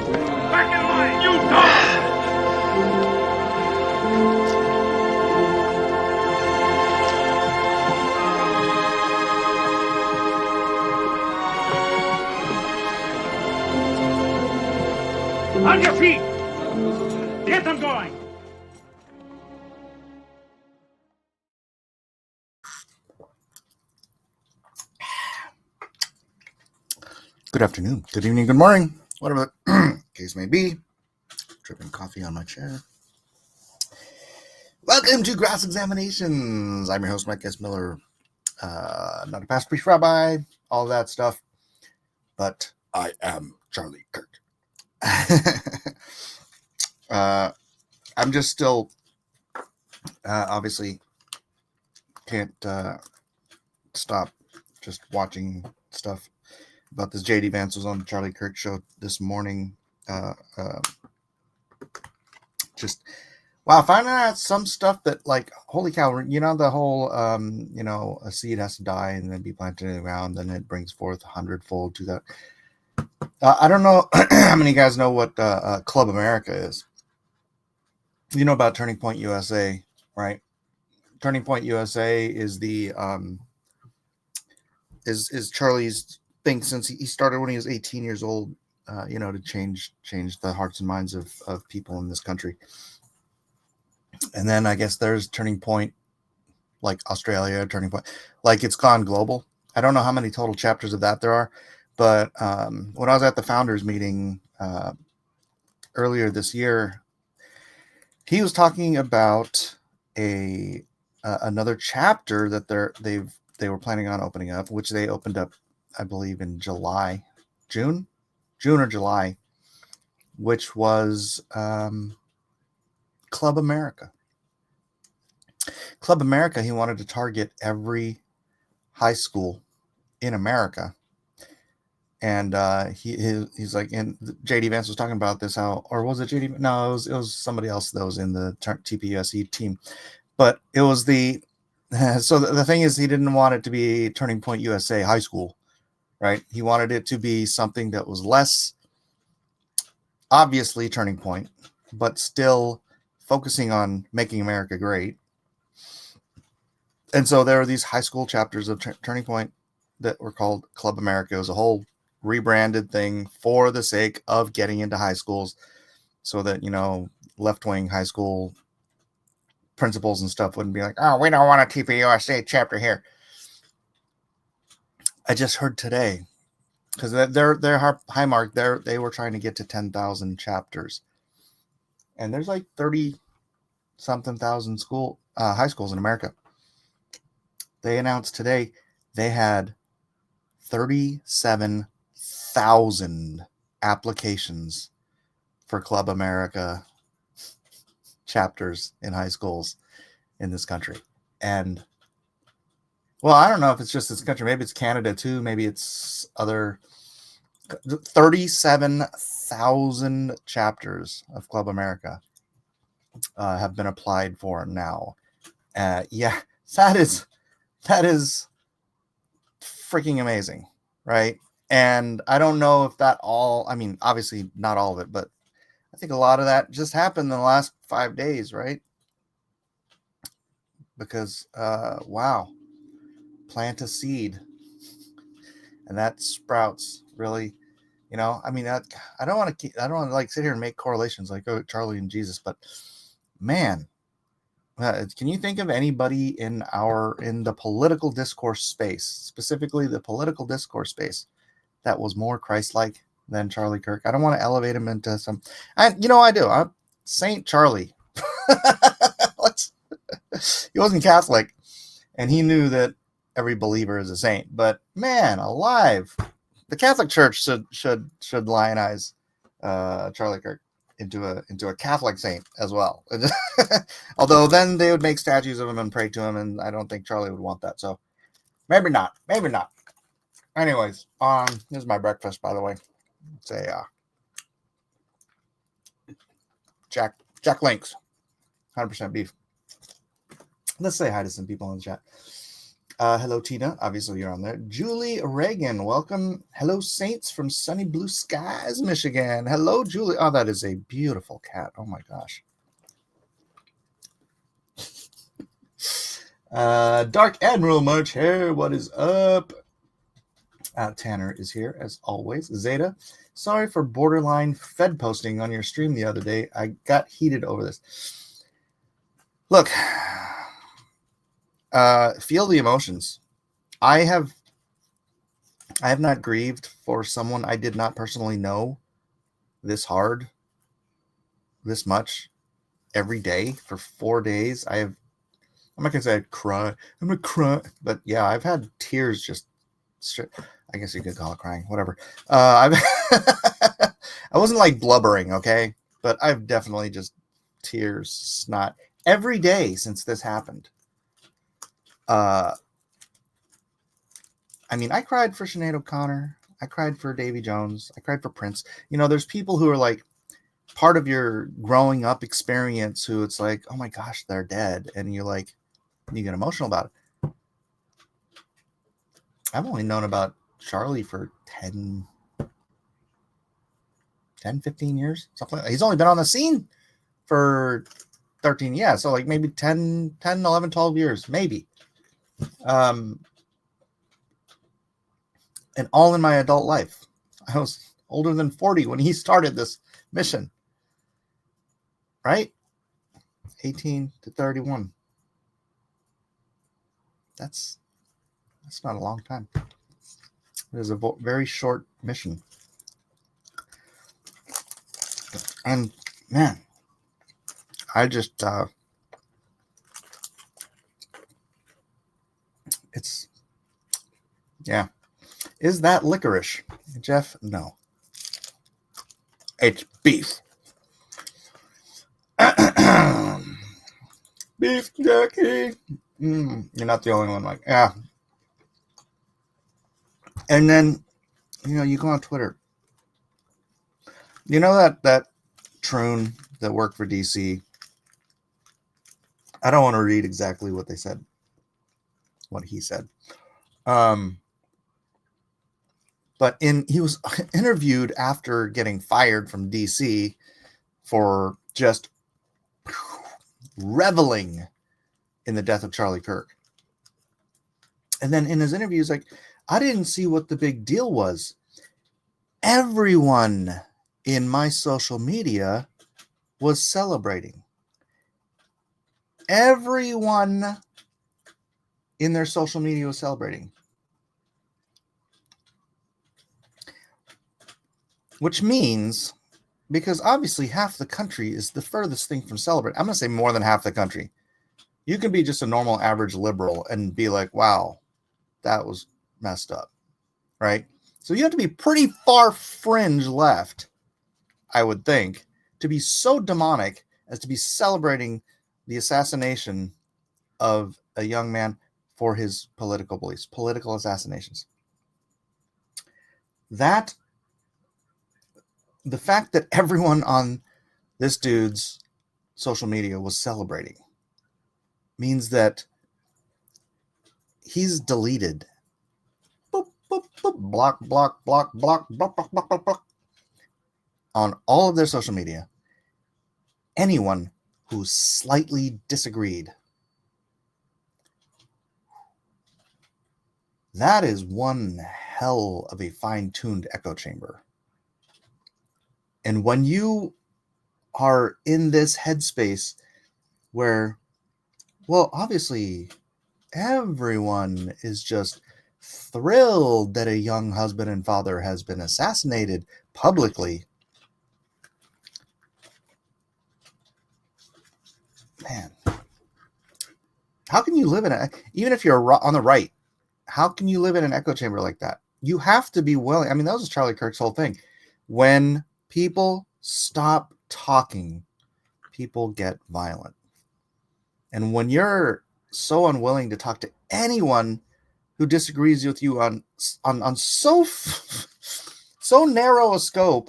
Back in line, you dog! On your feet! Get them going! Good afternoon, good evening, good morning, whatever the case may be. Dripping coffee on my chair. Welcome to Grass Examinations. I'm your host, Mike S. Miller. Not a pastor, priest, rabbi, all that stuff, but I am Charlie Kirk. I'm just still, obviously, can't stop just watching stuff about this. J.D. Vance was on the Charlie Kirk show this morning. Just wow, finding out some stuff that, like, holy cow, you know, the whole a seed has to die and then be planted in the ground, then it brings forth 100-fold to that. I don't know how many of you guys know what Club America is. You know about Turning Point USA, right? Turning Point USA is the is Charlie's thing since he started when he was 18 years old, to change the hearts and minds of people in this country. And then I guess there's Turning Point, like Australia, Turning Point, like it's gone global. I don't know how many total chapters of that there are, but when I was at the founders meeting earlier this year, he was talking about another chapter that they were planning on opening up, which they opened up, I believe, in June or July, which was Club America. Club America, he wanted to target every high school in America. And he's like, and J.D. Vance was talking about this, or was it J.D.? No, it was somebody else that was in the TPUSE team. But it was so the thing is, he didn't want it to be Turning Point USA High School, right? He wanted it to be something that was less obviously Turning Point, but still focusing on making America great. And so there are these high school chapters of Turning Point that were called Club America. It was a whole rebranded thing for the sake of getting into high schools so that, left-wing high school principals and stuff wouldn't be like, oh, we don't want a TPUSA chapter here. I just heard today, because their high mark, they were trying to get to 10,000 chapters. And there's like 30-something thousand high schools in America. They announced today they had 37,000 applications for Club America chapters in high schools in this country. And, well, I don't know if it's just this country. Maybe it's Canada too. Maybe it's other. 37,000 chapters of Club America have been applied for now. Yeah, that is freaking amazing, right? And I don't know if that all, I mean, obviously not all of it, but I think a lot of that just happened in the last 5 days, right? Because, wow, plant a seed and that sprouts, really. I mean, I don't want to like sit here and make correlations like, oh, Charlie and Jesus, but man, can you think of anybody in the political discourse space, specifically the political discourse space, that was more Christ-like than Charlie Kirk? I don't want to elevate him into some, I do. I'm Saint Charlie. He wasn't Catholic, and he knew that every believer is a saint. But man, alive, the Catholic Church should lionize Charlie Kirk into a Catholic saint as well. Although then they would make statues of him and pray to him, and I don't think Charlie would want that. So maybe not. Anyways, this is my breakfast, by the way. It's a Jack Link's, 100% beef. Let's say hi to some people in the chat. Hello, Tina. Obviously, you're on there. Julie Reagan, welcome. Hello, Saints from sunny blue skies, Michigan. Hello, Julie. Oh, that is a beautiful cat. Oh, my gosh. Dark Admiral March Hare, what is up? Tanner is here, as always. Zeta, sorry for borderline Fed posting on your stream the other day. I got heated over this. Look, feel the emotions. I have not grieved for someone I did not personally know this hard, this much, every day for 4 days. I'm not gonna say I'd cry. I'm gonna cry, but yeah, I've had tears just straight. I guess you could call it crying, whatever. I wasn't like blubbering, okay, but I've definitely just tears, snot every day since this happened. I mean, I cried for Sinead O'Connor. I cried for Davy Jones. I cried for Prince. You know, there's people who are like part of your growing up experience who it's like, oh my gosh, they're dead. And you're like, you get emotional about it. I've only known about Charlie for 10, 15 years, something like that. He's only been on the scene for 13. Yeah. So like maybe 10, 11, 12 years, maybe. And all in my adult life. I was older than 40 when he started this mission. Right? 18 to 31. That's not a long time. It is a very short mission. And man, I just it's yeah. Is that licorice, Jeff? No. It's beef. Beef jerky. You're not the only one. Like, yeah. And then, you know, you go on Twitter. You know that troon that worked for DC. I don't want to read exactly what they said, what he said. But he was interviewed after getting fired from DC for just reveling in the death of Charlie Kirk. And then in his interview, he's like, I didn't see what the big deal was. Everyone in my social media was celebrating. Everyone in their social media was celebrating. Which means, because obviously half the country is the furthest thing from celebrating. I'm going to say more than half the country. You can be just a normal average liberal and be like, wow, that was messed up, right? So you have to be pretty far fringe left, I would think, to be so demonic as to be celebrating the assassination of a young man for his political beliefs, political assassinations. The fact that everyone on this dude's social media was celebrating means that he's deleted. Boop, boop, boop, block, block, block, block, block, block, block, block, block, on all of their social media. Anyone who slightly disagreed. That is one hell of a fine-tuned echo chamber. And when you are in this headspace where, well, obviously everyone is just thrilled that a young husband and father has been assassinated publicly. Man, how can you live in even if you're on the right, how can you live in an echo chamber like that? You have to be willing. I mean, that was Charlie Kirk's whole thing. When people stop talking, people get violent. And when you're so unwilling to talk to anyone who disagrees with you on so narrow a scope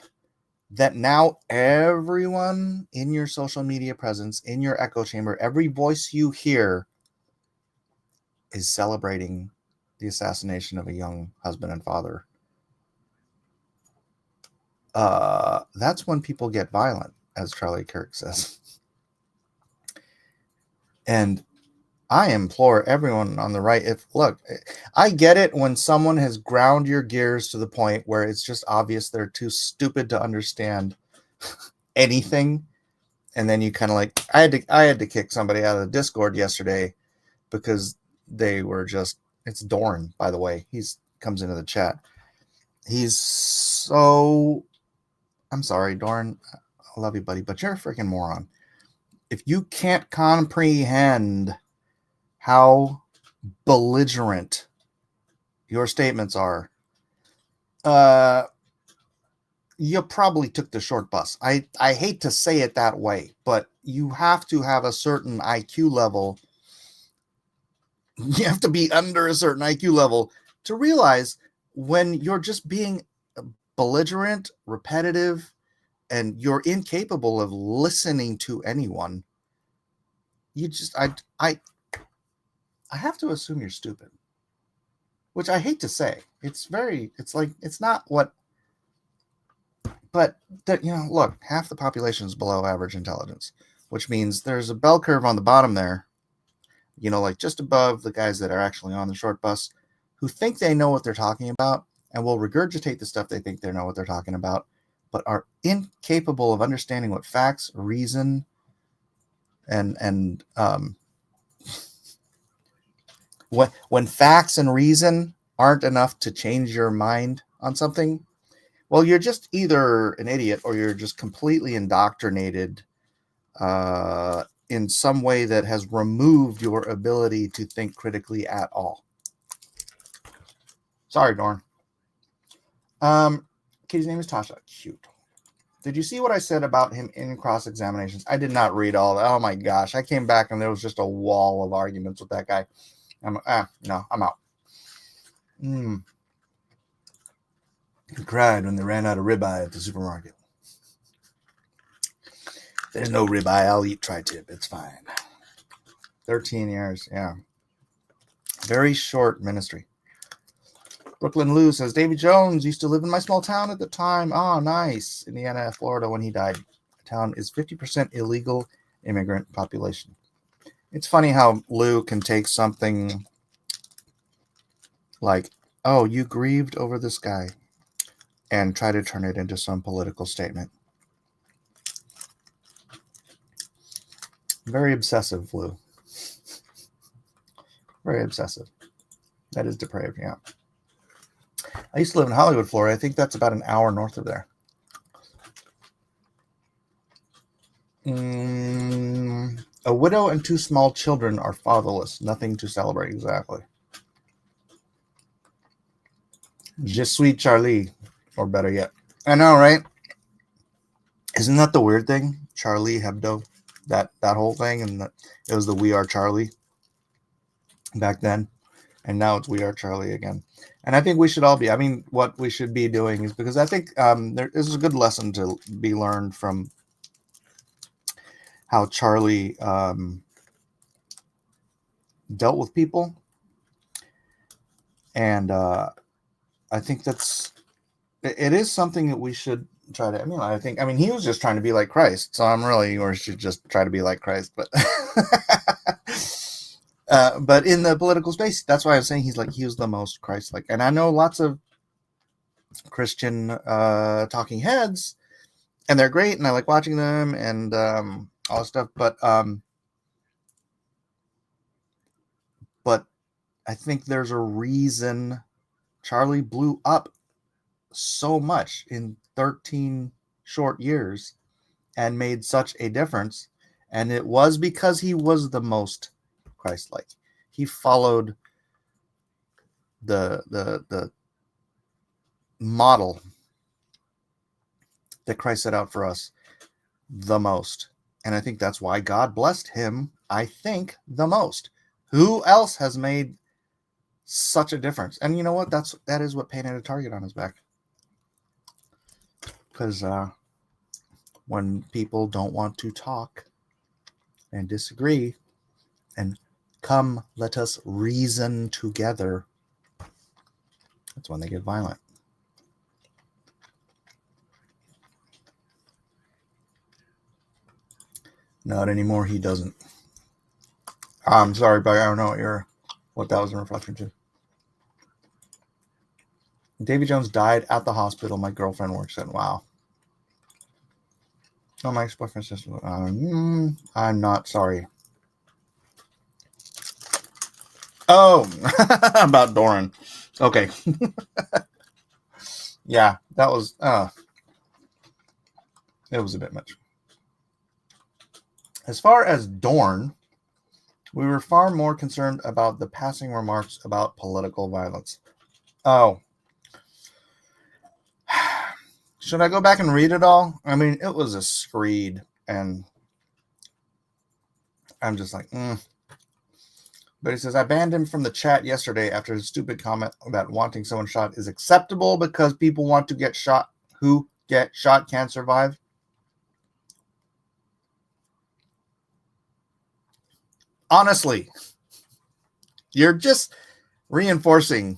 that now everyone in your social media presence, in your echo chamber, every voice you hear is celebrating the assassination of a young husband and father, that's when people get violent, as Charlie Kirk says. And I implore everyone on the right, look, I get it when someone has ground your gears to the point where it's just obvious they're too stupid to understand anything. And then you kind of like, I had to kick somebody out of the Discord yesterday because they were just, it's Dorn, by the way. Comes into the chat. He's so, I'm sorry, Dorn. I love you, buddy, but you're a freaking moron. If you can't comprehend how belligerent your statements are, you probably took the short bus. I hate to say it that way, but you have to have a certain IQ level. You have to be under a certain IQ level to realize when you're just being belligerent, repetitive, and you're incapable of listening to anyone. You just, I have to assume you're stupid, which I hate to say. It's like, it's not what, but that, look, half the population is below average intelligence, which means there's a bell curve on the bottom there, like just above the guys that are actually on the short bus, who think they know what they're talking about and will regurgitate the stuff they think they know what they're talking about, but are incapable of understanding what facts, reason, and when facts and reason aren't enough to change your mind on something, well, you're just either an idiot or you're just completely indoctrinated in some way that has removed your ability to think critically at all. Sorry, Dorn. Kitty's name is Tasha. Cute. Did you see what I said about him in cross-examinations? I did not read all that. Oh my gosh. I came back and there was just a wall of arguments with that guy. No, I'm out. He cried when they ran out of ribeye at the supermarket. There's no ribeye. I'll eat tri-tip. It's fine. 13 years. Yeah. Very short ministry. Brooklyn Lou says, Davy Jones used to live in my small town at the time. Oh, nice. Indiana, Florida, when he died. The town is 50% illegal immigrant population. It's funny how Lou can take something like, oh, you grieved over this guy, and try to turn it into some political statement. Very obsessive, Lou. Very obsessive. That is depraved, yeah. I used to live in Hollywood, Florida. I think that's about an hour north of there. A widow and 2 small children are fatherless. Nothing to celebrate, exactly. Je suis Charlie, or better yet. I know, right? Isn't that the weird thing? Charlie Hebdo, that whole thing, and it was the We Are Charlie back then, and now it's We Are Charlie again. And I think we should all be. I mean, what we should be doing is, because I think there is a good lesson to be learned from how Charlie dealt with people, and I think it is something that we should try to. I mean, he was just trying to be like Christ, so or should just try to be like Christ, but. But in the political space, that's why I was saying he was the most Christ-like. And I know lots of Christian talking heads, and they're great, and I like watching them and all stuff. But I think there's a reason Charlie blew up so much in 13 short years and made such a difference, and it was because he was the most Christ-like. He followed the model that Christ set out for us the most. And I think that's why God blessed him, I think, the most. Who else has made such a difference? And you know what? That is what painted a target on his back. Because when people don't want to talk and disagree and Come, let us reason together. That's when they get violent. Not anymore, he doesn't. I'm sorry, but I don't know what that was in reflection to. Davy Jones died at the hospital my girlfriend works at. Wow. Oh, my ex-boyfriend's sister. I'm not sorry. Oh, about Doran. Okay. Yeah, that was, it was a bit much. As far as Dorn, we were far more concerned about the passing remarks about political violence. Oh. Should I go back and read it all? I mean, it was a screed, and I'm just like, But he says, I banned him from the chat yesterday after his stupid comment that wanting someone shot is acceptable because people want to get shot. Who get shot can't survive. Honestly, you're just reinforcing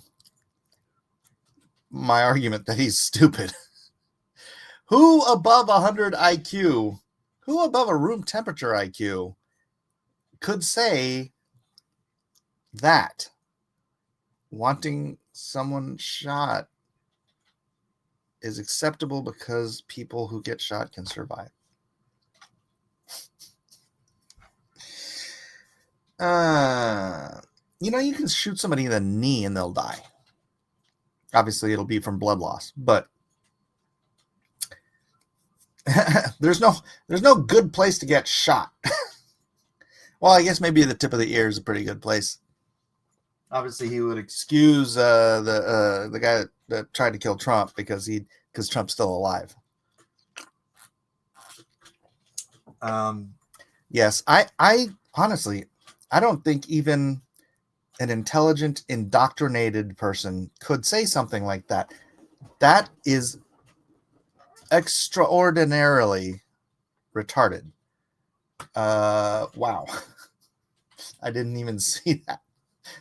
my argument that he's stupid. Who above 100 IQ, who above a room temperature IQ could say that wanting someone shot is acceptable because people who get shot can survive? You can shoot somebody in the knee and they'll die. Obviously, it'll be from blood loss, but there's no good place to get shot. Well, I guess maybe the tip of the ear is a pretty good place. Obviously, he would excuse the guy that tried to kill Trump because Trump's still alive. Yes, I honestly, I don't think even an intelligent, indoctrinated person could say something like that. That is extraordinarily retarded. Wow. I didn't even see that.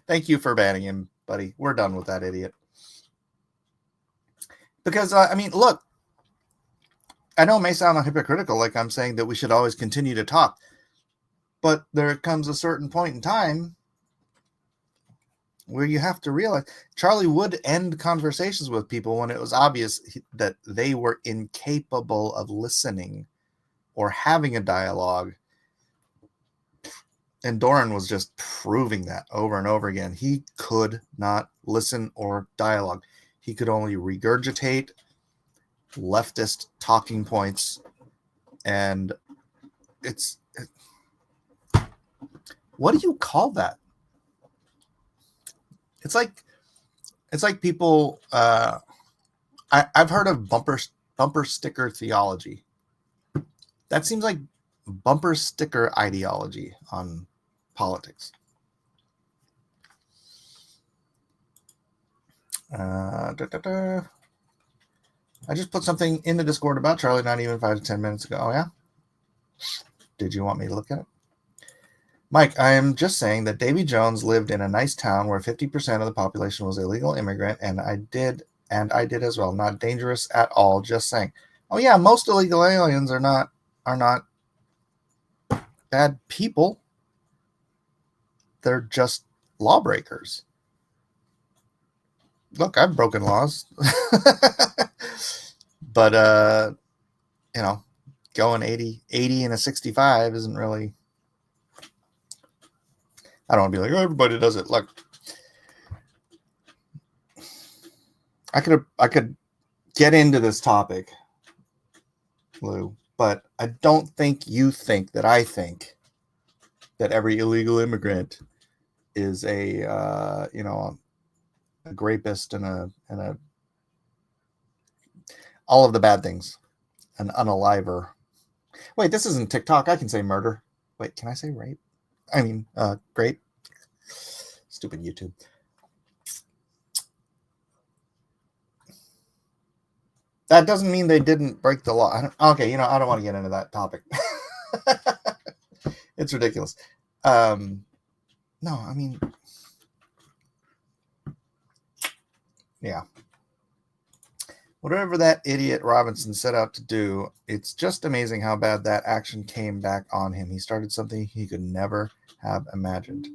Thank you for banning him, buddy. We're done with that idiot. Because, look, I know it may sound hypocritical, like I'm saying that we should always continue to talk. But there comes a certain point in time where you have to realize Charlie would end conversations with people when it was obvious that they were incapable of listening or having a dialogue. And Doran was just proving that over and over again. He could not listen or dialogue. He could only regurgitate leftist talking points. And what do you call that? It's like people. I've heard of bumper sticker theology. That seems like bumper sticker ideology on politics. I just put something in the Discord about Charlie not even 5 to 10 minutes ago. Oh, yeah? Did you want me to look at it? Mike, I am just saying that Davy Jones lived in a nice town where 50% of the population was illegal immigrant, and I did as well. Not dangerous at all, just saying. Oh, yeah, most illegal aliens are not bad people. They're just lawbreakers. Look, I've broken laws. But, going 80 and a 65 isn't really... I don't want to be like, oh, everybody does it. Look, I could get into this topic, Lou, but I don't think you think that I think that every illegal immigrant is a rapist and a all of the bad things, an unaliver. Wait, this isn't TikTok. I can say murder. Wait, can I say rape? I mean, great. Stupid YouTube. That doesn't mean they didn't break the law. I don't want to get into that topic. It's ridiculous. No, I mean, yeah. Whatever that idiot Robinson set out to do, it's just amazing how bad that action came back on him. He started something he could never have imagined.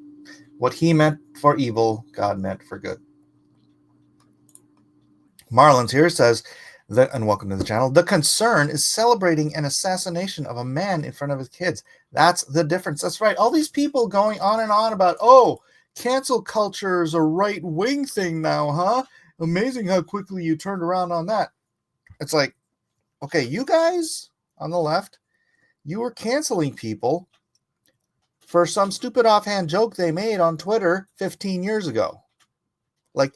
What he meant for evil, God meant for good. Marlins here says, and welcome to the channel, the concern is celebrating an assassination of a man in front of his kids. That's the difference. That's right. All these people going on and on about, oh, cancel culture is a right-wing thing now, huh? Amazing how quickly you turned around on that. It's like, okay, you guys on the left, you were canceling people for some stupid offhand joke they made on Twitter 15 years ago. Like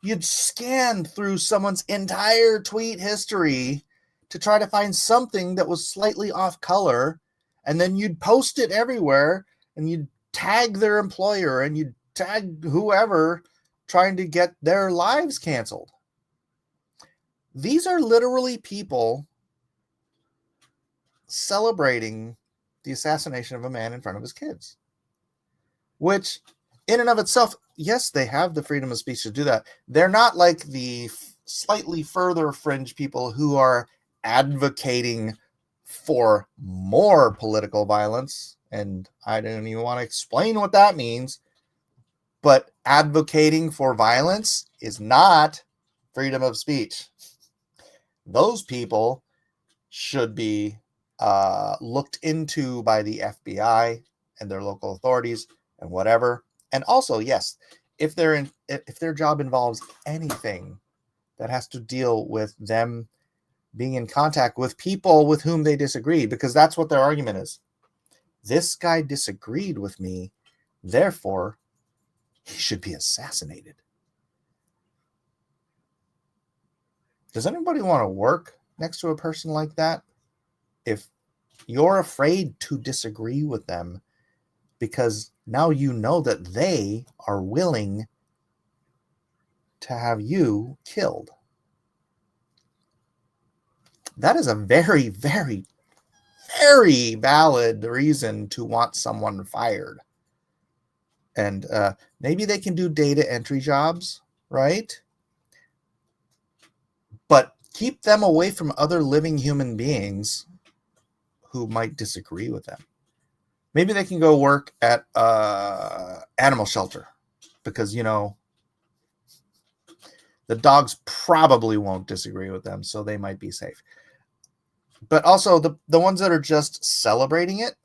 you'd scan through someone's entire tweet history to try to find something that was slightly off color, and then you'd post it everywhere, and you'd tag their employer, and you'd tag whoever trying to get their lives canceled. These are literally people celebrating the assassination of a man in front of his kids, which in and of itself, yes, they have the freedom of speech to do that. They're not like the slightly further fringe people who are advocating for more political violence. And I don't even want to explain what that means. But advocating for violence is not freedom of speech. Those people should be looked into by the FBI and their local authorities and whatever. And also, yes, if their job involves anything that has to deal with them being in contact with people with whom they disagree, because that's what their argument is. This guy disagreed with me, therefore he should be assassinated. Does anybody want to work next to a person like that? If you're afraid to disagree with them because now you know that they are willing to have you killed. That is a very, very, very valid reason to want someone fired. And maybe they can do data entry jobs, right? But keep them away from other living human beings who might disagree with them. Maybe they can go work at animal shelter because, you know, the dogs probably won't disagree with them, so they might be safe. But also the ones that are just celebrating it,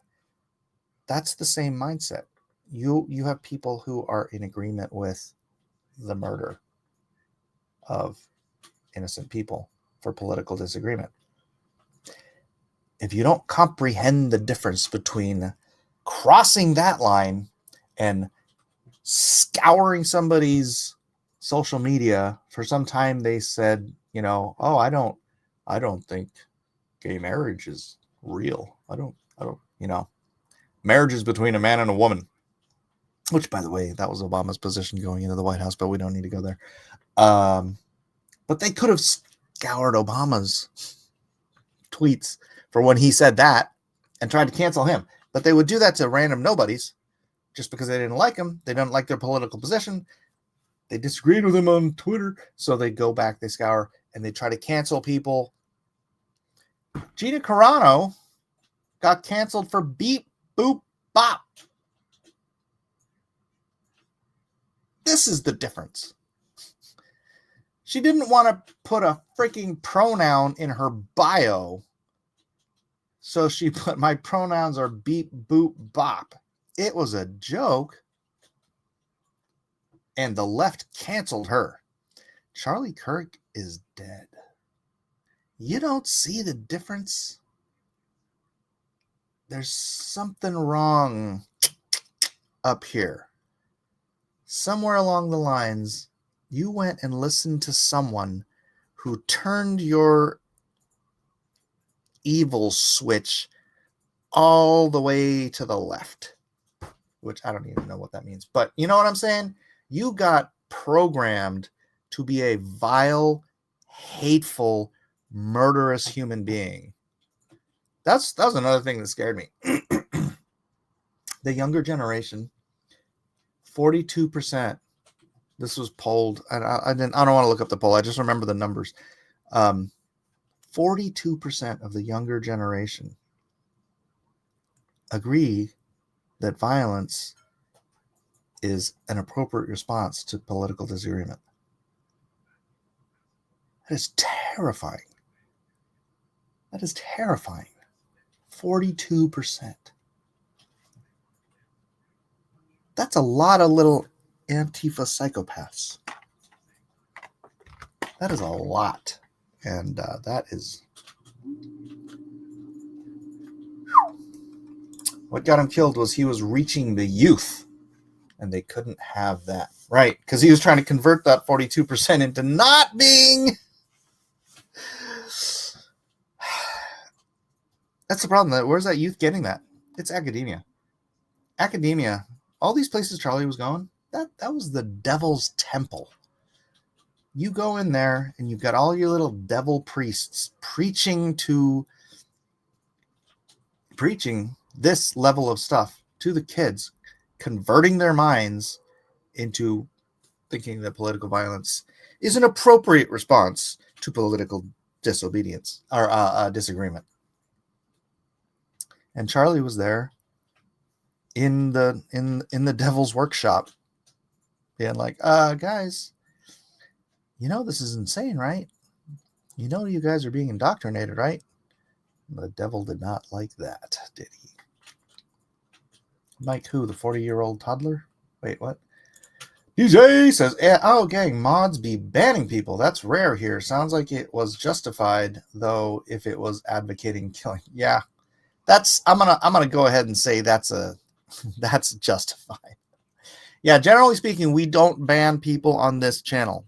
that's the same mindset. You have people who are in agreement with the murder of innocent people for political disagreement. If you don't comprehend the difference between crossing that line and scouring somebody's social media for some time they said, you know, oh, I don't think gay marriage is real. I don't, you know, marriage is between a man and a woman, which, by the way, that was Obama's position going into the White House, but we don't need to go there. But they could have scoured Obama's tweets for when he said that and tried to cancel him. But they would do that to random nobodies just because they didn't like him. They didn't like their political position. They disagreed with him on Twitter. So they go back, they scour, and they try to cancel people. Gina Carano got canceled for beep, boop, bop. This is the difference. She didn't want to put a freaking pronoun in her bio. So she put, my pronouns are beep, boop, bop. It was a joke. And the left canceled her. Charlie Kirk is dead. You don't see the difference? There's something wrong up here. Somewhere along the lines, you went and listened to someone who turned your evil switch all the way to the left, which I don't even know what that means, but you know what I'm saying? You got programmed to be a vile, hateful, murderous human being. That was another thing that scared me. The younger generation 42%. This was polled. I don't want to look up the poll. I just remember the numbers. 42% of the younger generation agree that violence is an appropriate response to political disagreement. That is terrifying. That is terrifying. 42%. That's a lot of little Antifa psychopaths. That is a lot. And that is... What got him killed was he was reaching the youth. And they couldn't have that. Right. Because he was trying to convert that 42% into not being... That's the problem. Where's that youth getting that? It's academia. Academia. All these places Charlie was going, that was the devil's temple. You go in there and you've got all your little devil priests preaching this level of stuff to the kids, converting their minds into thinking that political violence is an appropriate response to political disobedience or disagreement. And Charlie was there in the devil's workshop, being like, guys, you know this is insane, right? You know you guys are being indoctrinated, right? The devil did not like that, did he? Like who? The 40-year-old toddler? Wait, what? DJ says, oh, gang, mods be banning people. That's rare here. Sounds like it was justified, though, if it was advocating killing. Yeah, I'm gonna go ahead and say that's justified. Yeah, generally speaking, we don't ban people on this channel.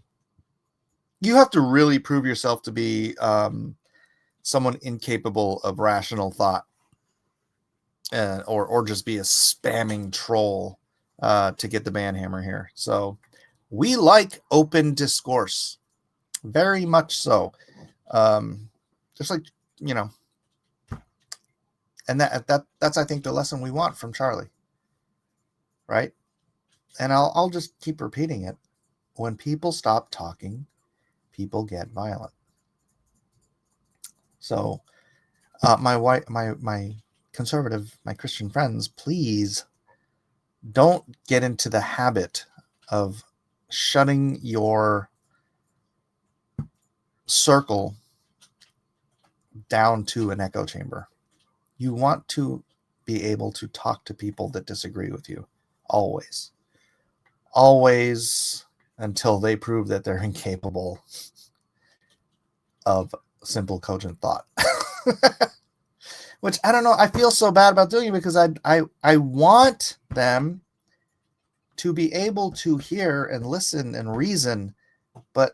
You have to really prove yourself to be someone incapable of rational thought, or just be a spamming troll to get the ban hammer here. So we like open discourse, very much so. Just like, you know, and that's I think the lesson we want from Charlie, right? And I'll just keep repeating it. When people stop talking, people get violent. So my conservative, my Christian friends, please don't get into the habit of shutting your circle down to an echo chamber. You want to be able to talk to people that disagree with you. Always. Always, until they prove that they're incapable of simple, cogent thought. Which, I don't know, I feel so bad about doing it because I want them to be able to hear and listen and reason, but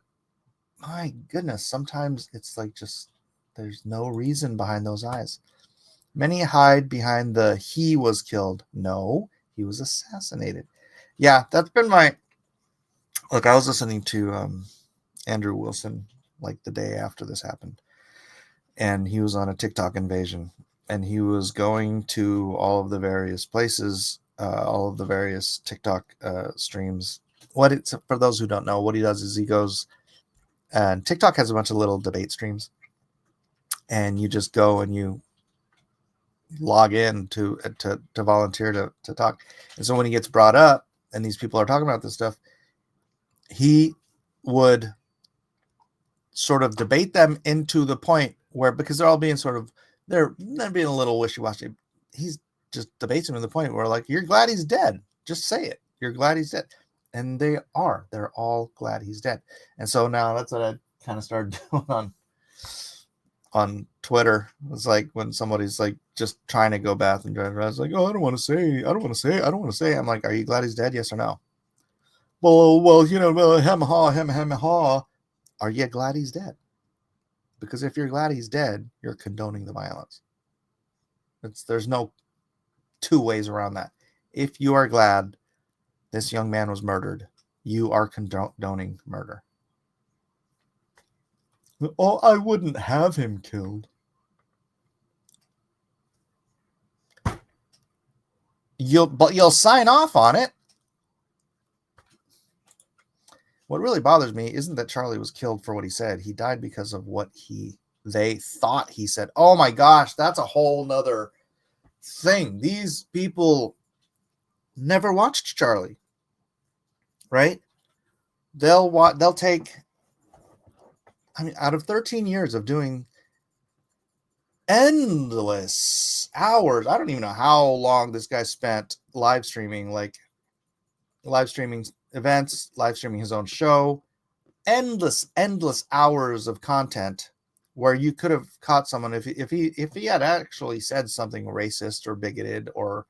my goodness, sometimes it's like just there's no reason behind those eyes. Many hide behind the he was killed. No, he was assassinated. Yeah, that's been my... Look, I was listening to Andrew Wilson like the day after this happened, and he was on a TikTok invasion, and he was going to all of the various places, all of the various TikTok streams. For those who don't know, what he does is he goes, and TikTok has a bunch of little debate streams, and you just go and you log in to volunteer to talk. And so when he gets brought up and these people are talking about this stuff, he would sort of debate them into the point where, because they're all being they're being a little wishy-washy, he's just debates them to the point where, like, you're glad he's dead. Just say it. You're glad he's dead. And they're all glad he's dead. And so now that's what I kind of started doing on Twitter. It's like when somebody's like just trying to go back and drive around, it's like, oh, I don't want to say. I'm like, are you glad he's dead? Yes or no? Well, you know, hem ha. Are you glad he's dead? Because if you're glad he's dead, you're condoning the violence. There's no two ways around that. If you are glad this young man was murdered, you are condoning murder. Oh, I wouldn't have him killed. But you'll sign off on it. What really bothers me isn't that Charlie was killed for what he said. He died because of what they thought he said. Oh my gosh, that's a whole nother thing. These people never watched Charlie, right? They'll take, I mean, out of 13 years of doing endless hours, I don't even know how long this guy spent live streaming events, live streaming his own show, endless hours of content where you could have caught someone if he had actually said something racist or bigoted or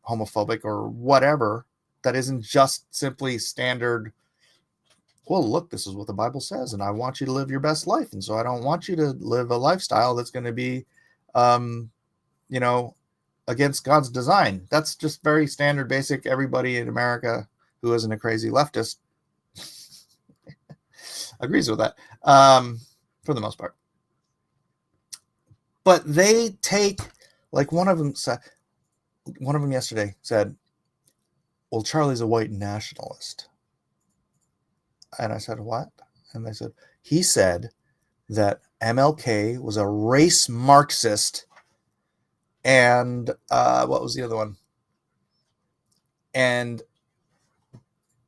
homophobic or whatever that isn't just simply standard. Well, look, this is what the Bible says, and I want you to live your best life, and so I don't want you to live a lifestyle that's going to be, against God's design. That's just very standard, basic. Everybody in America who isn't a crazy leftist agrees with that, for the most part. But they take, like one of them yesterday said, well, Charlie's a white nationalist. And I said, what? And they said, he said that MLK was a race Marxist. And what was the other one? And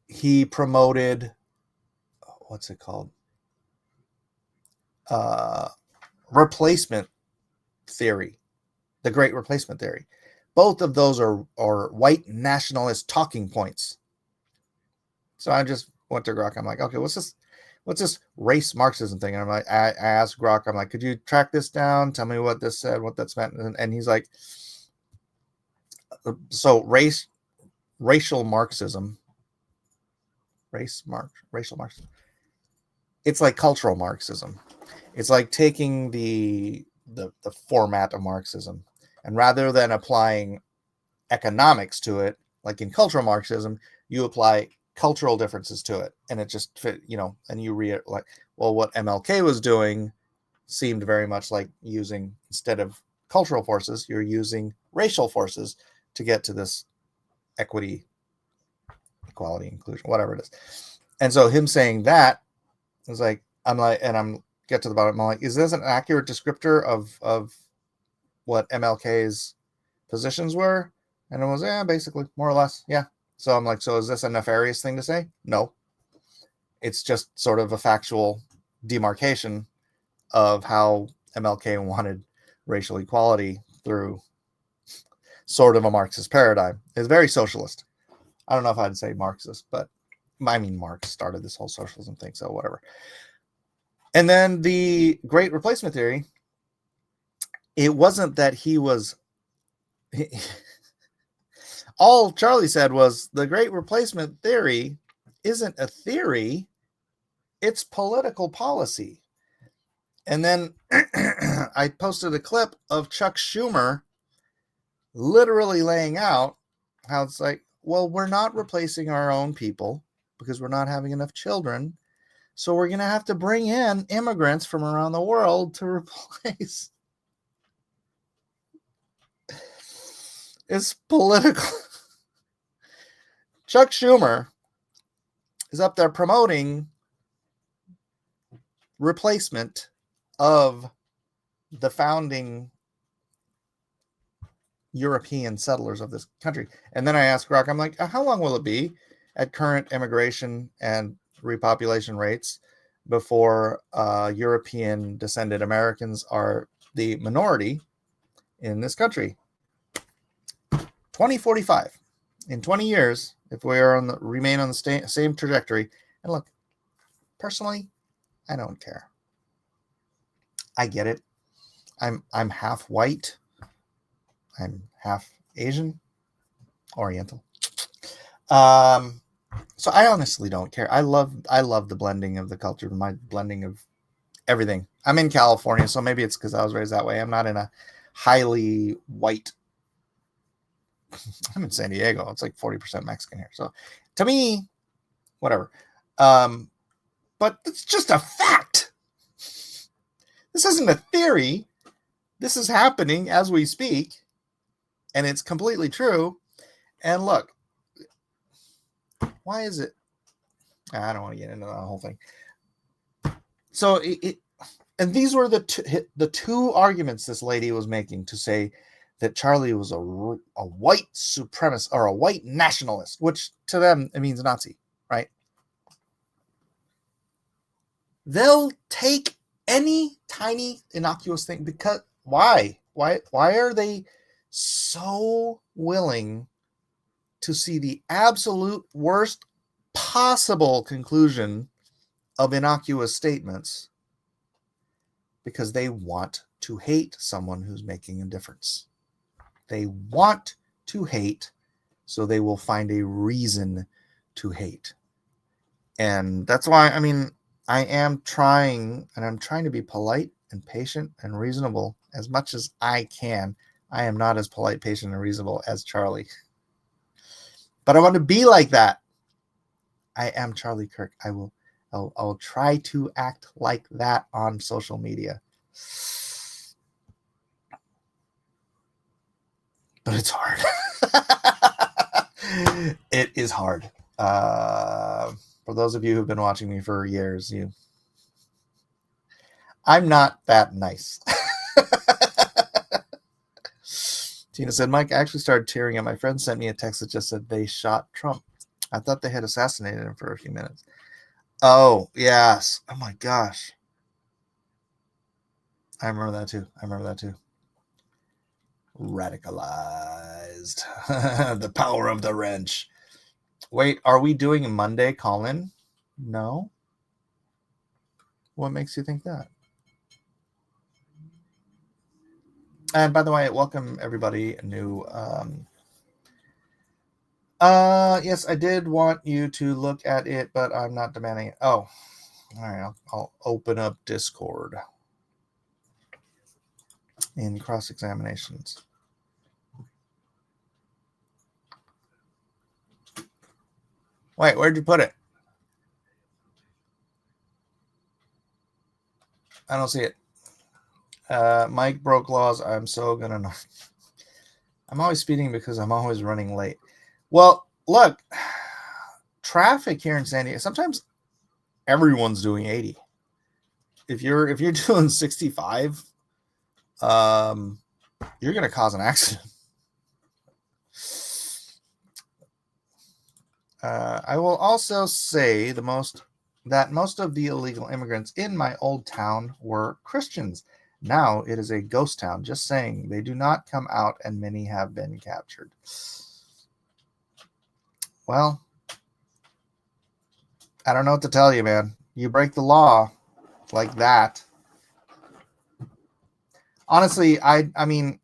he promoted, what's it called? Replacement theory, the Great Replacement Theory. Both of those are white nationalist talking points. So I just went to Grok. I'm like, okay, what's this race Marxism thing? And I'm like, I asked Grok, I'm like, could you track this down? Tell me what this said, what that's meant. And he's like, so racial Marxism, racial Marxism. It's like cultural Marxism. It's like taking the format of Marxism, and rather than applying economics to it, like in cultural Marxism, you apply cultural differences to it, and it just fit, and you read it like, well, what MLK was doing seemed very much like using, instead of cultural forces, you're using racial forces to get to this equity, equality, inclusion, whatever it is. And so him saying that was like, I'm get to the bottom. I'm like, is this an accurate descriptor of what MLK's positions were? And it was, yeah, basically, more or less, yeah. So I'm like, so is this a nefarious thing to say? No. It's just sort of a factual demarcation of how MLK wanted racial equality through sort of a Marxist paradigm. It's very socialist. I don't know if I'd say Marxist, but I mean, Marx started this whole socialism thing, so whatever. And then the Great Replacement Theory, it wasn't that he was... all Charlie said was the Great Replacement Theory isn't a theory, it's political policy. And then I posted a clip of Chuck Schumer literally laying out how it's like, well, we're not replacing our own people because we're not having enough children. So we're going to have to bring in immigrants from around the world to replace. It's political. Chuck Schumer is up there promoting replacement of the founding European settlers of this country. And then I asked Rock, I'm like, how long will it be at current immigration and repopulation rates before European descended Americans are the minority in this country? 2045. In 20 years, if we are remain on the same trajectory. And look, personally, I don't care. I get it. I'm half white. I'm half Asian, Oriental. So I honestly don't care. I love the blending of the culture, my blending of everything. I'm in California, so maybe it's because I was raised that way. I'm not in a highly white. I'm in San Diego. It's like 40% Mexican here. So to me, whatever. But it's just a fact. This isn't a theory. This is happening as we speak. And it's completely true. And look, why is it? I don't want to get into that whole thing. So and these were the two arguments this lady was making to say that Charlie was a white supremacist or a white nationalist, which to them it means Nazi, right? They'll take any tiny innocuous thing because why are they so willing to see the absolute worst possible conclusion of innocuous statements? Because they want to hate someone who's making a difference. They want to hate, so they will find a reason to hate. And that's why, I mean, I am trying, and I'm trying to be polite and patient and reasonable as much as I can. I am not as polite, patient, and reasonable as Charlie. But I want to be like that. I am Charlie Kirk. I'll try to act like that on social media. But it's hard. It is hard. For those of you who've been watching me for years, I'm not that nice. Tina said, Mike, I actually started tearing up. My friend sent me a text that just said they shot Trump. I thought they had assassinated him for a few minutes. Oh, yes. Oh, my gosh. I remember that too. Radicalized. The power of the wrench. Wait, are we doing Monday call-in? No. What makes you think that? And by the way, welcome everybody new. Yes, I did want you to look at it, but I'm not demanding it. Oh, all right. I'll open up Discord in cross-examinations. Wait, where'd you put it? I don't see it. Mike broke laws. I'm so gonna know. I'm always speeding because I'm always running late. Well, look, traffic here in San Diego, sometimes everyone's doing 80. If you're doing 65, you're gonna cause an accident. I will also say that most of the illegal immigrants in my old town were Christians. Now it is a ghost town. Just saying, they do not come out, and many have been captured. Well, I don't know what to tell you, man. You break the law like that. Honestly, I mean,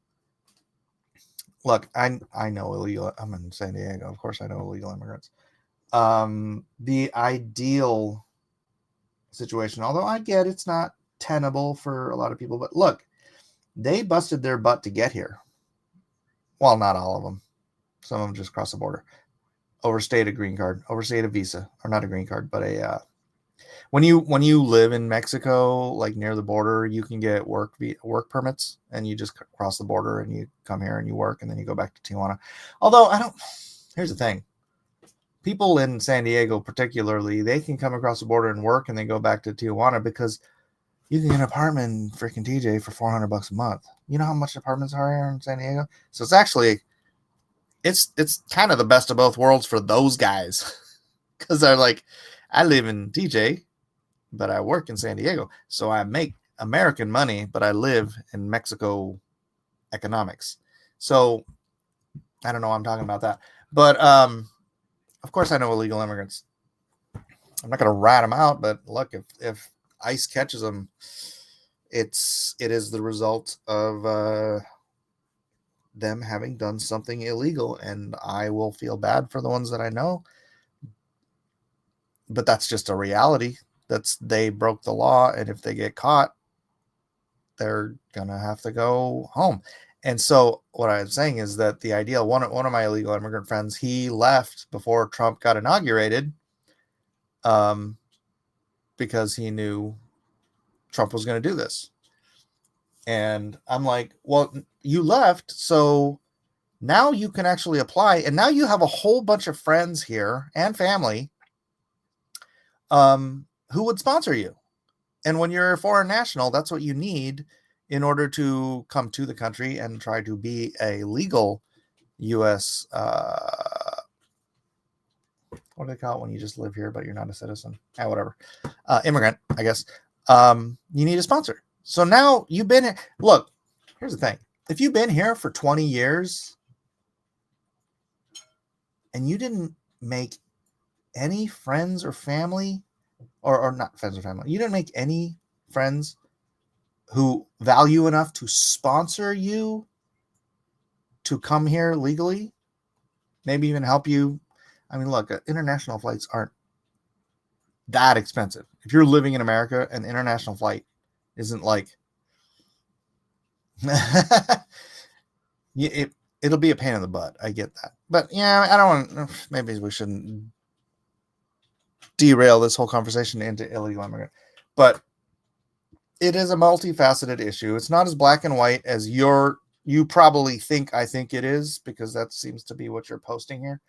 look, I know illegal. I'm in San Diego. Of course, I know illegal immigrants. The ideal situation, although I get it's not tenable for a lot of people, but look, they busted their butt to get here. Well, not all of them. Some of them just crossed the border, overstayed a green card, overstayed a visa, or not a green card, but a when you live in Mexico, like near the border, you can get work permits, and you just cross the border and you come here and you work, and then you go back to Tijuana. Although here's the thing. People in San Diego, particularly, they can come across the border and work, and then go back to Tijuana because you can get an apartment in freaking TJ for $400 a month. You know how much apartments are here in San Diego? So it's actually, it's kind of the best of both worlds for those guys, because they're like, I live in TJ, but I work in San Diego, so I make American money, but I live in Mexico economics. So I don't know why I'm talking about that, but of course I know illegal immigrants. I'm not going to rat them out, but look, if ICE catches them, it is the result of them having done something illegal, and I will feel bad for the ones that I know. But that's just a reality. They broke the law, and if they get caught, they're gonna have to go home. And so what I'm saying is that the ideal one of my illegal immigrant friends, he left before Trump got inaugurated, because he knew Trump was going to do this. And I'm like, well, you left, so now you can actually apply, and now you have a whole bunch of friends here and family who would sponsor you. And when you're a foreign national, that's what you need in order to come to the country and try to be a legal U.S. What do they call it when you just live here but you're not a citizen? Whatever. Immigrant, I guess. You need a sponsor. So now you've been here. Look, here's the thing. If you've been here for 20 years and you didn't make any friends or family, or not friends or family, you didn't make any friends who value enough to sponsor you to come here legally, maybe even help you. I mean, look, international flights aren't that expensive. If you're living in America, an international flight isn't like it'll be a pain in the butt. I get that. But yeah, I don't want, maybe we shouldn't derail this whole conversation into illegal immigrant. But it is a multifaceted issue. It's not as black and white as you probably think I think it is, because that seems to be what you're posting here.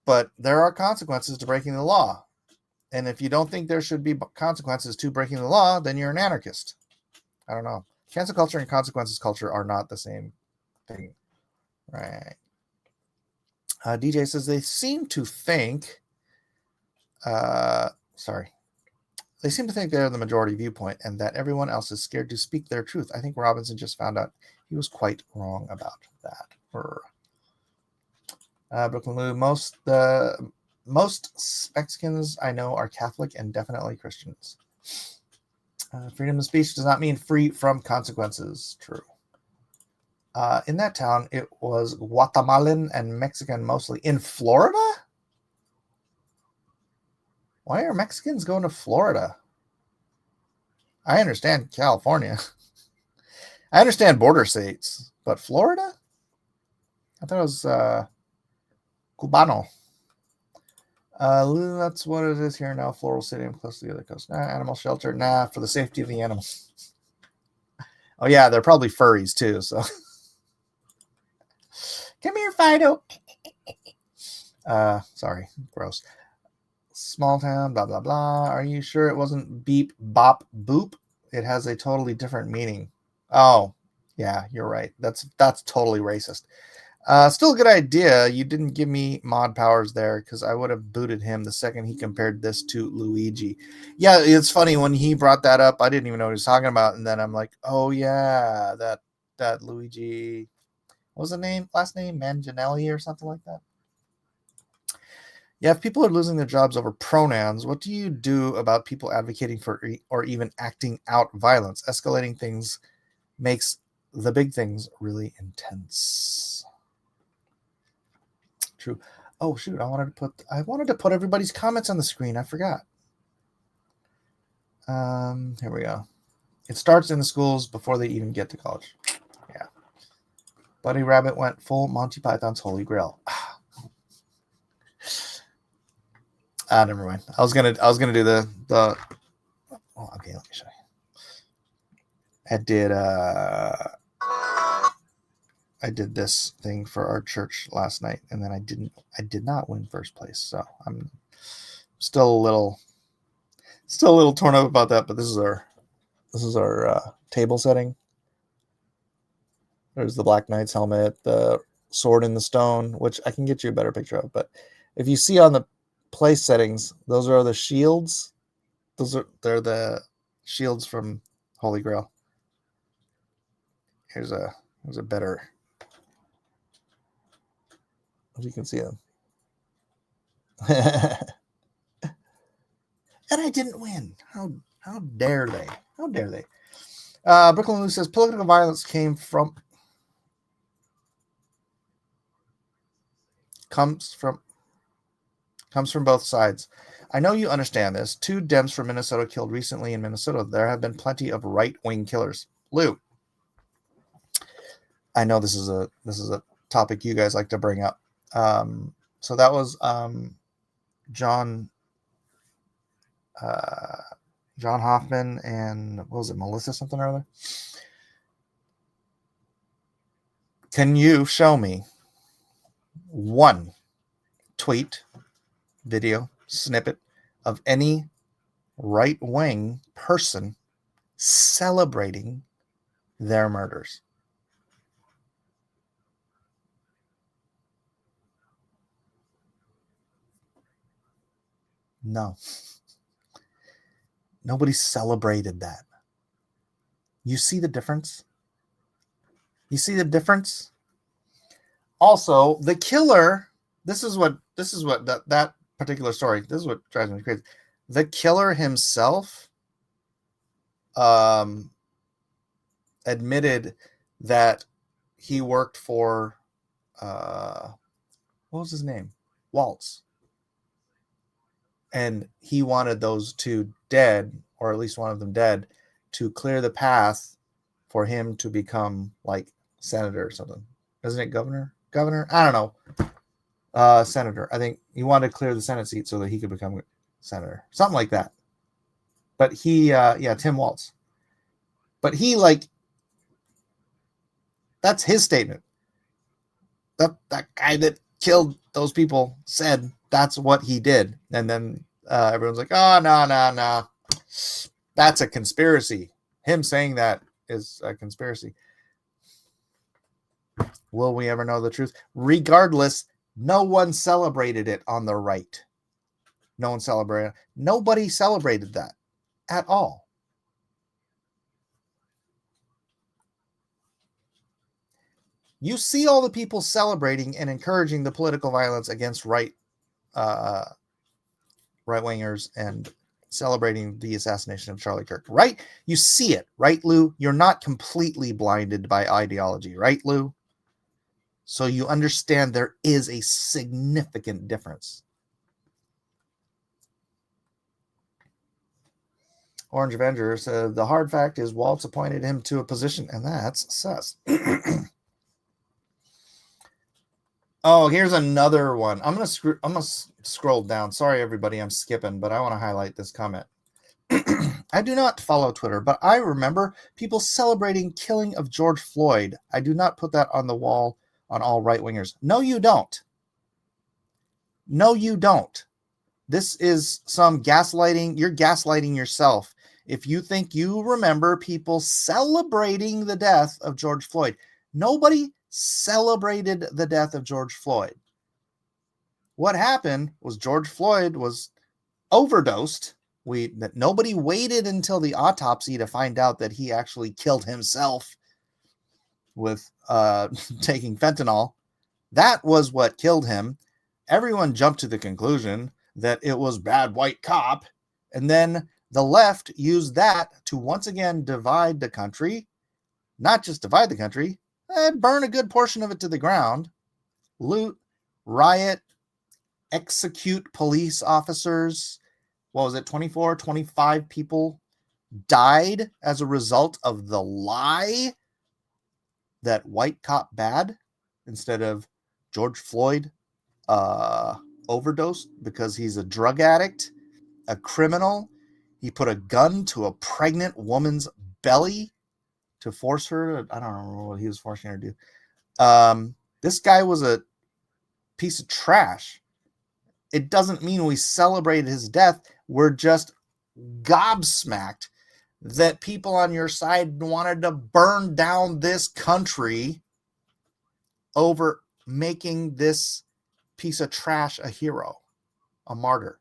But there are consequences to breaking the law. And if you don't think there should be consequences to breaking the law, then you're an anarchist. I don't know. Cancel culture and consequences culture are not the same thing. Right. DJ says they seem to think, they seem to think they're the majority viewpoint and that everyone else is scared to speak their truth. I think Robinson just found out he was quite wrong about that. Brooklyn Lou, most Mexicans I know are Catholic and definitely Christians. Freedom of speech does not mean free from consequences. True. In that town, it was Guatemalan and Mexican mostly. In Florida? Why are Mexicans going to Florida? I understand California. I understand border states, but Florida? I thought it was Cubano. That's what it is here now. Floral Stadium close to the other coast. Animal shelter. For the safety of the animals. Oh, yeah, they're probably furries too, so. Come here, Fido. Sorry, gross. Small town, blah, blah, blah. Are you sure it wasn't beep, bop, boop? It has a totally different meaning. Oh, yeah, you're right. That's totally racist. Still a good idea. You didn't give me mod powers there because I would have booted him the second he compared this to Luigi. Yeah, it's funny when he brought that up. I didn't even know what he was talking about. And then I'm like, oh, yeah, that Luigi. What was the name? Last name? Manginelli or something like that? Yeah, if people are losing their jobs over pronouns, what do you do about people advocating for or even acting out violence? Escalating things makes the big things really intense. True. Oh shoot! I wanted to put everybody's comments on the screen. I forgot. Here we go. It starts in the schools before they even get to college. Yeah. Buddy Rabbit went full Monty Python's Holy Grail. Never mind. I was gonna do the. Oh, okay, let me show you. I did this thing for our church last night, and then I did not win first place, so I'm still a little torn up about that. But this is our table setting. There's the Black Knight's helmet, the sword in the stone, which I can get you a better picture of. But if you see on the place settings, those are the shields. They're the shields from Holy Grail. Here's a better. As you can see them. And I didn't win. How dare they? How dare they? Brooklyn Lou says political violence comes from both sides. I know you understand this. 2 Dems from Minnesota killed recently in Minnesota. There have been plenty of right-wing killers. Lou, I know this is a topic you guys like to bring up. So that was John Hoffman and what was it, Melissa something or other? Can you show me one tweet video snippet of any right-wing person celebrating their murders. No. Nobody celebrated that. You see the difference? You see the difference? Also, the killer, this is what that particular story, this is what drives me crazy. The killer himself admitted that he worked for what was his name? Waltz. And he wanted those two dead, or at least one of them dead, to clear the path for him to become like senator or something. Isn't it governor? I don't know. Senator. I think he wanted to clear the Senate seat so that he could become senator. Something like that. But he, Tim Waltz. But he, like, that's his statement. That guy that killed those people said that's what he did. And then everyone's like, oh, no. That's a conspiracy. Him saying that is a conspiracy. Will we ever know the truth? Regardless, no one celebrated it on the right. No one celebrated. Nobody celebrated that at all. You see all the people celebrating and encouraging the political violence against right-wingers and celebrating the assassination of Charlie Kirk, right? You see it, right, Lou? You're not completely blinded by ideology, right, Lou? So you understand there is a significant difference. Orange Avenger said the hard fact is Waltz appointed him to a position, and that's sus. Oh, here's another one. I'm gonna scroll down. Sorry, everybody, I'm skipping, but I want to highlight this comment. I do not follow Twitter, but I remember people celebrating killing of George Floyd. I do not put that on the wall on all right-wingers. No, you don't. No, you don't. This is some gaslighting. You're gaslighting yourself. If you think you remember people celebrating the death of George Floyd, nobody celebrated the death of George Floyd. What happened was George Floyd was overdosed. Nobody waited until the autopsy to find out that he actually killed himself with taking fentanyl. That was what killed him. Everyone jumped to the conclusion that it was bad white cop, and then the left used that to once again divide the country. Not just divide the country, burn a good portion of it to the ground, loot, riot, execute police officers. What was it? 24, 25 people died as a result of the lie that white cop bad instead of George Floyd overdosed because he's a drug addict, a criminal. He put a gun to a pregnant woman's belly to force her to, I don't remember what he was forcing her to do. This guy was a piece of trash. It doesn't mean we celebrate his death. We're just gobsmacked that people on your side wanted to burn down this country over making this piece of trash a hero, a martyr.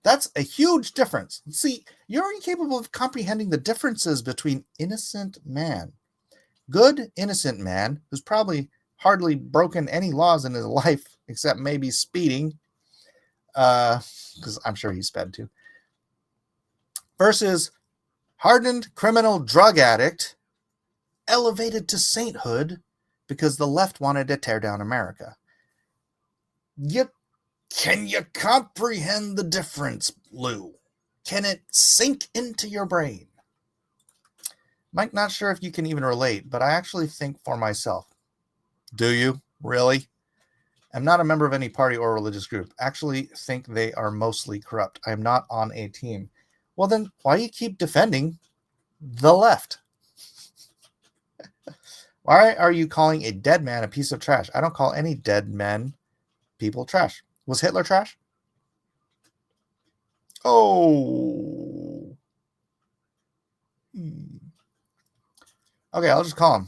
That's a huge difference. See, you're incapable of comprehending the differences between innocent man, good innocent man, who's probably hardly broken any laws in his life except maybe speeding, because I'm sure he sped too, versus hardened criminal drug addict elevated to sainthood because the left wanted to tear down America. Can you comprehend the difference, Lou? Can it sink into your brain? Mike, not sure if you can even relate, but I actually think for myself. Do you? Really? I'm not a member of any party or religious group. Actually think they are mostly corrupt. I am not on a team. Well, then why do you keep defending the left? Why are you calling a dead man a piece of trash? I don't call any dead men people trash. Was Hitler trash? Oh. Okay, I'll just call him.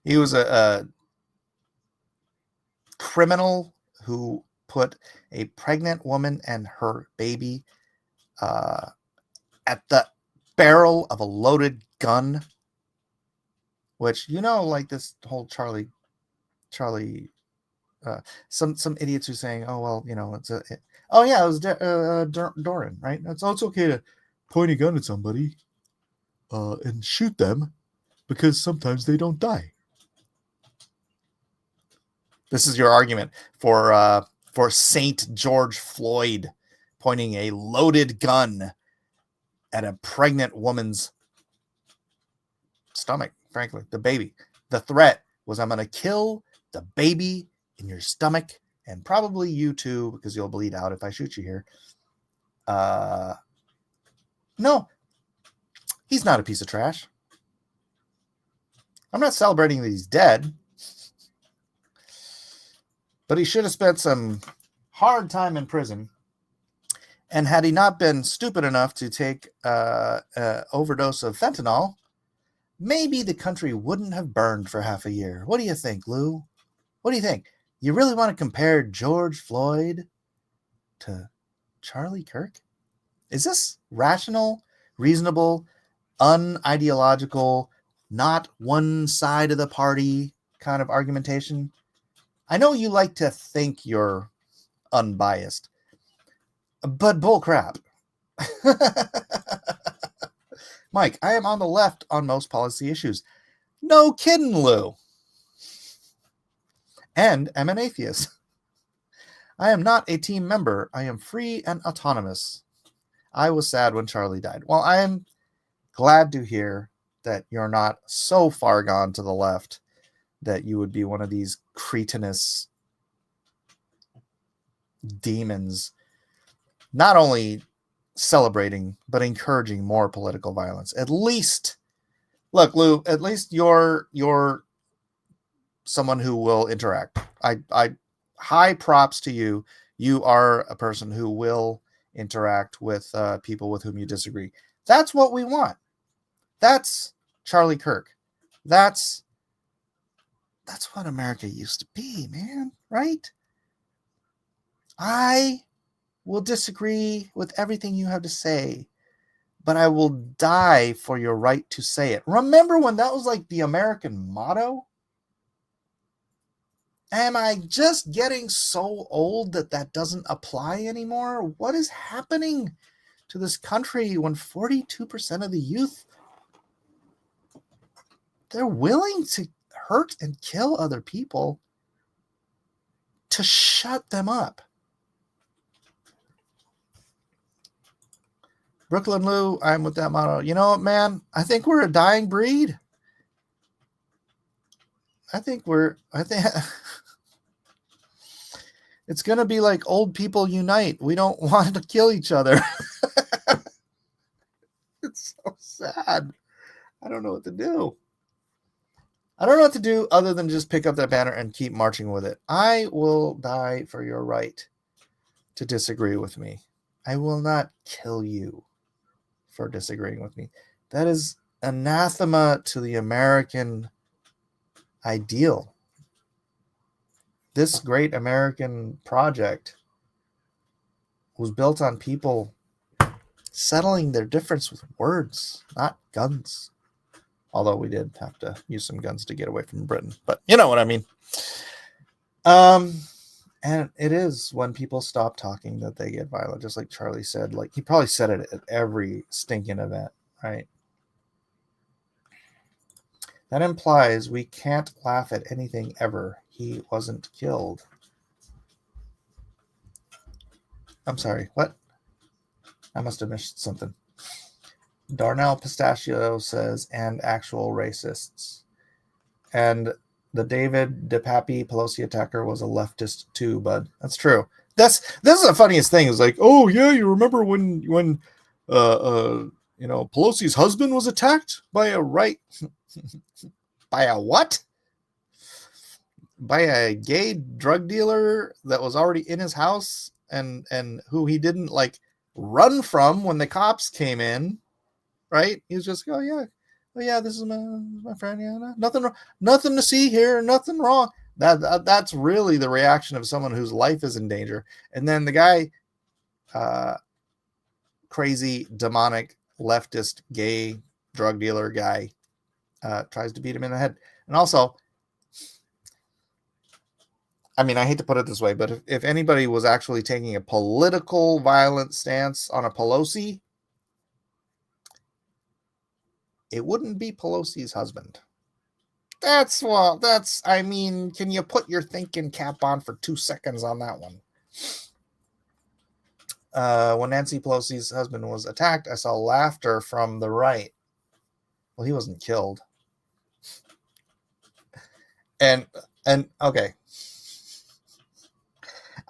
He was a criminal who put a pregnant woman and her baby at the barrel of a loaded gun, which, like this whole Charlie, some idiots are saying, oh, well, it was Doran, right? It's okay to point a gun at somebody and shoot them because sometimes they don't die. This is your argument for Saint George Floyd pointing a loaded gun at a pregnant woman's stomach, frankly, the baby. The threat was, I'm going to kill the baby in your stomach and probably you too, because you'll bleed out if I shoot you here. No, he's not a piece of trash. I'm not celebrating that he's dead, but he should have spent some hard time in prison. And had he not been stupid enough to take an overdose of fentanyl, maybe the country wouldn't have burned for half a year. What do you think, Lou? What do you think? You really want to compare George Floyd to Charlie Kirk? Is this rational, reasonable, unideological, not one side of the party kind of argumentation? I know you like to think you're unbiased, but bull crap. Mike, I am on the left on most policy issues. No kidding, Lou. And am an atheist. I am not a team member. I am free and autonomous. I was sad when Charlie died. Well, I am glad to hear that you're not so far gone to the left that you would be one of these cretinous demons, not only celebrating, but encouraging more political violence. At least, look, Lou, at least you're someone who will interact. I high props to you. You are a person who will interact with people with whom you disagree. That's what we want. That's Charlie Kirk. That's what America used to be, man, right? I will disagree with everything you have to say, but I will die for your right to say it. Remember when that was like the American motto? Am I just getting so old that doesn't apply anymore? What is happening to this country when 42% of the youth, they're willing to hurt and kill other people to shut them up? Brooklyn Lou, I'm with that motto. You know what, man? I think we're a dying breed. I think it's going to be like old people unite. We don't want to kill each other. It's so sad. I don't know what to do. I don't know what to do other than just pick up that banner and keep marching with it. I will die for your right to disagree with me. I will not kill you for disagreeing with me. That is anathema to the American ideal. This great American project was built on people settling their difference with words, not guns. Although we did have to use some guns to get away from Britain. But you know what I mean. And it is when people stop talking that they get violent, just like Charlie said. Like, he probably said it at every stinking event, right? That implies we can't laugh at anything ever. He wasn't killed. I'm sorry, what? I must have missed something. Darnell Pistachio says, and actual racists. And the David DePappy Pelosi attacker was a leftist too, bud. That's true. This is the funniest thing. It's like, oh yeah, you remember when Pelosi's husband was attacked by a right by a what? by a gay drug dealer that was already in his house and who he didn't like run from when the cops came in, right? He was just, oh yeah, this is my friend. Yeah, nothing to see here, nothing wrong. That's really the reaction of someone whose life is in danger. And then the guy, crazy, demonic, leftist, gay drug dealer guy, tries to beat him in the head. And also, I mean, I hate to put it this way, but if anybody was actually taking a political violent stance on a Pelosi, it wouldn't be Pelosi's husband. I mean, can you put your thinking cap on for 2 seconds on that one? When Nancy Pelosi's husband was attacked, I saw laughter from the right. Well, he wasn't killed. And okay.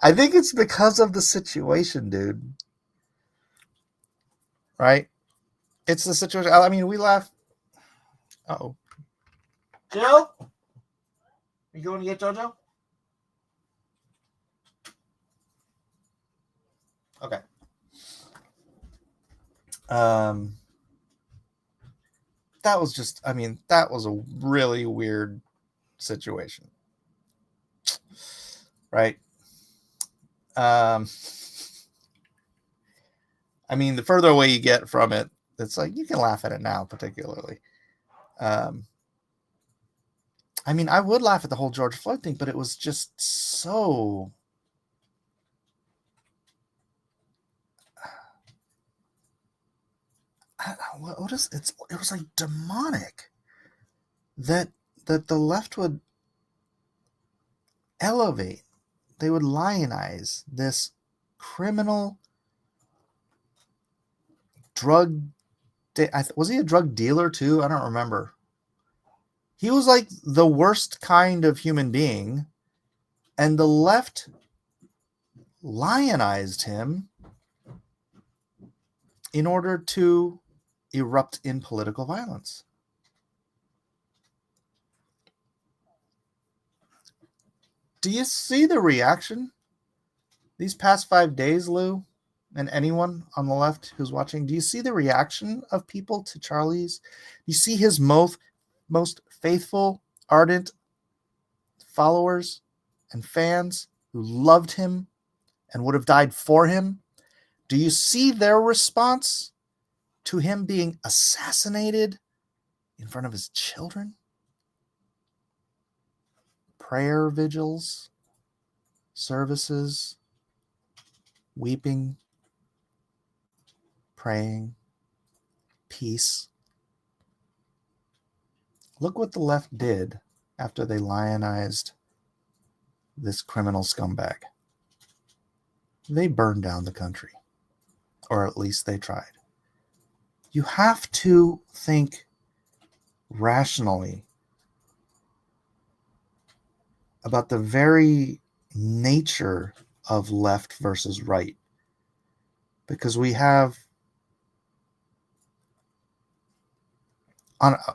I think it's because of the situation, dude. Right? It's the situation. I mean, we laugh. Uh-oh. Jill? You going to get JoJo? Okay. That was just, I mean, that was a really weird situation. Right? I mean, the further away you get from it, it's like you can laugh at it now, particularly. I mean, I would laugh at the whole George Floyd thing, but it was just so. What is it? It was like demonic that the left would elevate, they would lionize this criminal drug. Was he a drug dealer too? I don't remember. He was like the worst kind of human being, and the left lionized him in order to erupt in political violence. Do you see the reaction these past 5 days, Lou, and anyone on the left who's watching? Do you see the reaction of people to Charlie's? You see his most faithful, ardent followers and fans who loved him and would have died for him. Do you see their response to him being assassinated in front of his children? Prayer vigils, services, weeping, praying, peace. Look what the left did after they lionized this criminal scumbag. They burned down the country, or at least they tried. You have to think rationally about the very nature of left versus right. Because we have,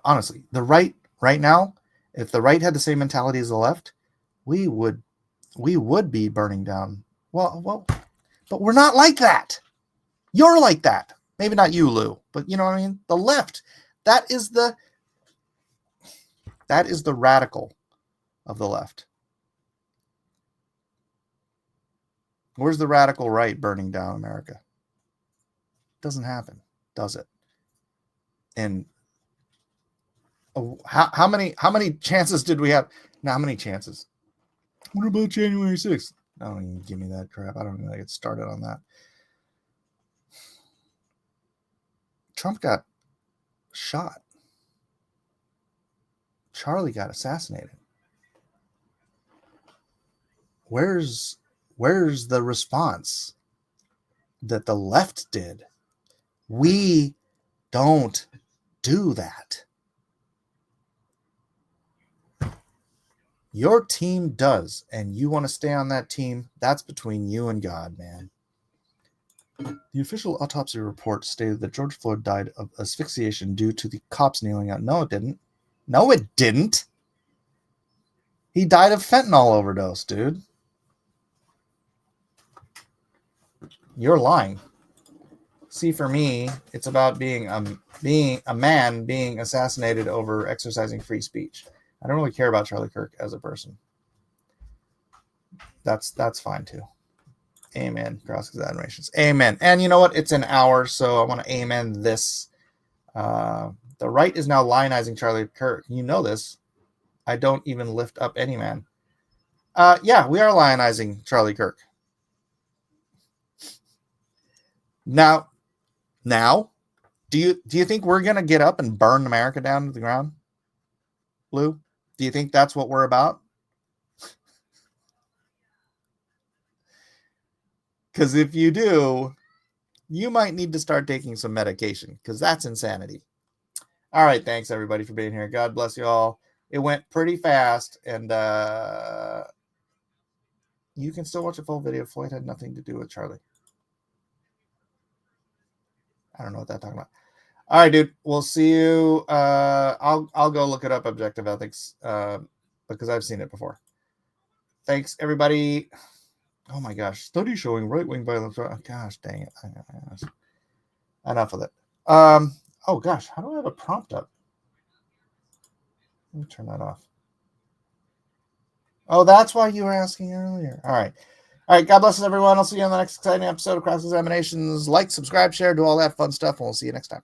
honestly, the right now, if the right had the same mentality as the left, we would be burning down. Well, but we're not like that. You're like that. Maybe not you, Lou, but you know what I mean? The left, that is the radical of the left. Where's the radical right burning down America? Doesn't happen, does it? And how many chances did we have? Now, how many chances? What about January 6th? Don't even give me that crap. I don't even get started on that. Trump got shot. Charlie got assassinated. Where's the response that the left did? We don't do that. Your team does, and you want to stay on that team. That's between you and God, man. The official autopsy report stated that George Floyd died of asphyxiation due to the cops kneeling out. No, it didn't. No, it didn't. He died of fentanyl overdose, dude. You're lying. See, for me, it's about being a man being assassinated over exercising free speech. I don't really care about Charlie Kirk as a person. That's fine too. Amen. Cross-examinations. Amen. And you know what? It's an hour, so I want to amen this. The right is now lionizing Charlie Kirk. You know this. I don't even lift up any man. Yeah, we are lionizing Charlie Kirk. Now, do you think we're gonna get up and burn America down to the ground, Lou? Do you think that's what we're about? Because if you do, you might need to start taking some medication, because that's insanity. All right, thanks everybody for being here. God bless you all. It went pretty fast, and you can still watch a full video. Floyd had nothing to do with Charlie. I don't know what that's talking about. All right, dude. We'll see you. I'll go look it up, Objective Ethics, because I've seen it before. Thanks, everybody. Oh my gosh. Study showing right-wing violence. Oh, gosh, dang it. Enough of it. Oh gosh, how do I have a prompt up? Let me turn that off. Oh, that's why you were asking earlier. All right. All right. God bless everyone. I'll see you on the next exciting episode of Cross Examinations. Like, subscribe, share, do all that fun stuff, and we'll see you next time.